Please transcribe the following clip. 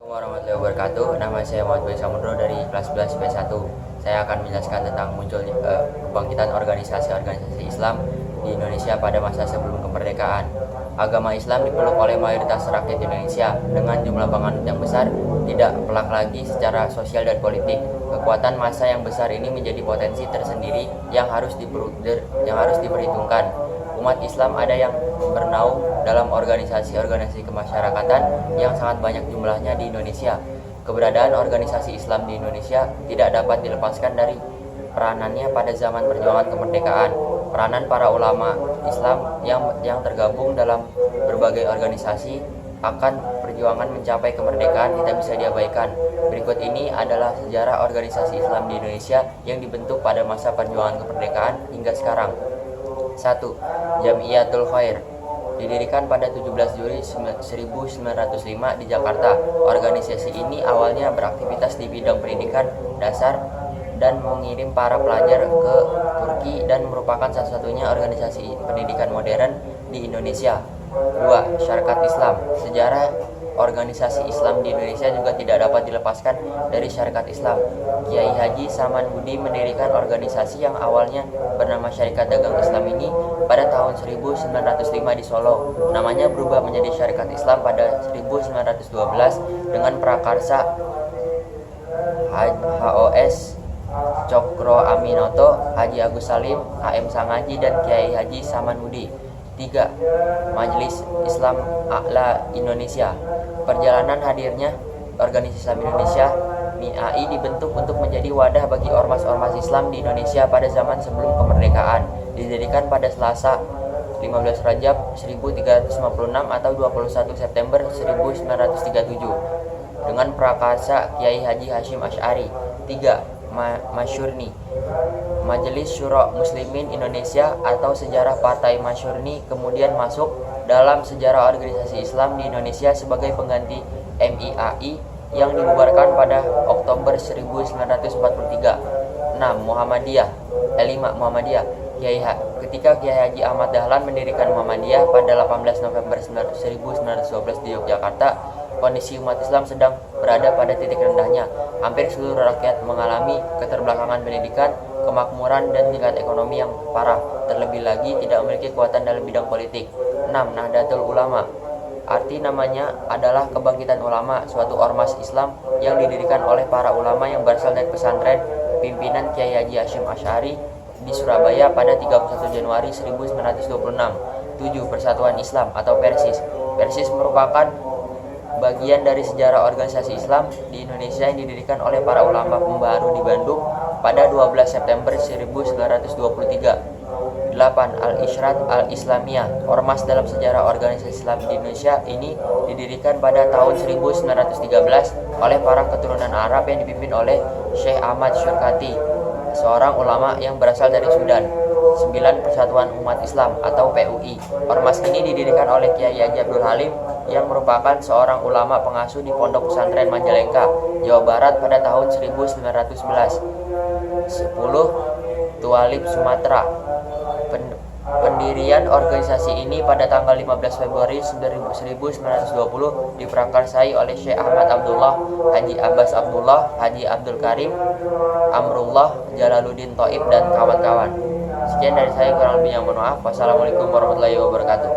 Warahmatullahi wabarakatuh. Nama saya Muhammad Boy Samudro dari kelas 11 B1. Saya akan menjelaskan tentang munculnya kebangkitan organisasi-organisasi Islam di Indonesia pada masa sebelum kemerdekaan. Agama Islam dipeluk oleh mayoritas rakyat Indonesia dengan jumlah penganut yang besar, tidak pelak lagi secara sosial dan politik. Kekuatan massa yang besar ini menjadi potensi tersendiri yang harus diperhitungkan. Umat Islam ada yang bernaung dalam organisasi-organisasi kemasyarakatan yang sangat banyak jumlahnya di Indonesia. Keberadaan organisasi Islam di Indonesia tidak dapat dilepaskan dari peranannya pada zaman perjuangan kemerdekaan. Peranan para ulama Islam yang tergabung dalam berbagai organisasi akan perjuangan mencapai kemerdekaan tidak bisa diabaikan. Berikut ini adalah sejarah organisasi Islam di Indonesia yang dibentuk pada masa perjuangan kemerdekaan hingga sekarang. 1. Jamiyatul Khair didirikan pada 17 Juli 1905 di Jakarta. Organisasi ini awalnya beraktivitas di bidang pendidikan dasar dan mengirim para pelajar ke Turki dan merupakan satu-satunya organisasi pendidikan modern di Indonesia. 2. Syarikat Islam. Sejarah organisasi Islam di Indonesia juga tidak dapat dilepaskan dari syarikat Islam. Kiai Haji Saman Hudi mendirikan organisasi yang awalnya bernama Syarikat Dagang Islam ini pada tahun 1905 di Solo. Namanya berubah menjadi Syarikat Islam pada 1912 dengan prakarsa HOS Cokro Aminoto, Haji Agus Salim, HM Sangaji, dan Kiai Haji Saman Hudi. 3. Majelis Islam A'la Indonesia. Perjalanan hadirnya organisasi Islam Indonesia MIAI dibentuk untuk menjadi wadah bagi ormas-ormas Islam di Indonesia pada zaman sebelum kemerdekaan. Didirikan pada Selasa 15 Rajab 1356 atau 21 September 1937 dengan prakarsa Kiai Haji Hashim Asy'ari. 3. Masyurni. Majelis Syuro Muslimin Indonesia atau sejarah Partai Masyurni kemudian masuk dalam sejarah organisasi Islam di Indonesia sebagai pengganti MIAI yang dibubarkan pada Oktober 1943. 6. Muhammadiyah. 5. Muhammadiyah. Ketika Kiai Haji Ahmad Dahlan mendirikan Muhammadiyah pada 18 November 1912 di Yogyakarta, kondisi umat Islam sedang berada pada titik rendahnya. Hampir seluruh rakyat mengalami keterbelakangan pendidikan, kemakmuran, dan tingkat ekonomi yang parah. Terlebih lagi tidak memiliki kekuatan dalam bidang politik. 6. Nahdlatul Ulama. Arti namanya adalah kebangkitan ulama, suatu ormas Islam yang didirikan oleh para ulama yang berasal dari pesantren pimpinan Kiai Haji Hashim Asy'ari di Surabaya pada 31 Januari 1926. 7. Persatuan Islam atau Persis. Persis merupakan bagian dari sejarah organisasi Islam di Indonesia yang didirikan oleh para ulama pembaharu di Bandung pada 12 September 1923. 8. Al-Isyrat Al-Islamiyah. Ormas dalam sejarah organisasi Islam di Indonesia ini didirikan pada tahun 1913 oleh para keturunan Arab yang dipimpin oleh Syekh Ahmad Syurkati, seorang ulama yang berasal dari Sudan. 9. Persatuan Umat Islam atau PUI. Ormas ini didirikan oleh Kiai Haji Abdul Halim yang merupakan seorang ulama pengasuh di Pondok Pesantren Majalengka, Jawa Barat pada tahun 1911. 10. Tualib Sumatera. Pendirian organisasi ini pada tanggal 15 Februari 1920 diprakarsai oleh Syekh Ahmad Abdullah, Haji Abbas Abdullah, Haji Abdul Karim, Amrullah, Jalaluddin Thoib, dan kawan-kawan. Sekian dari saya, kurang lebihnya mohon maaf. Wassalamualaikum warahmatullahi wabarakatuh.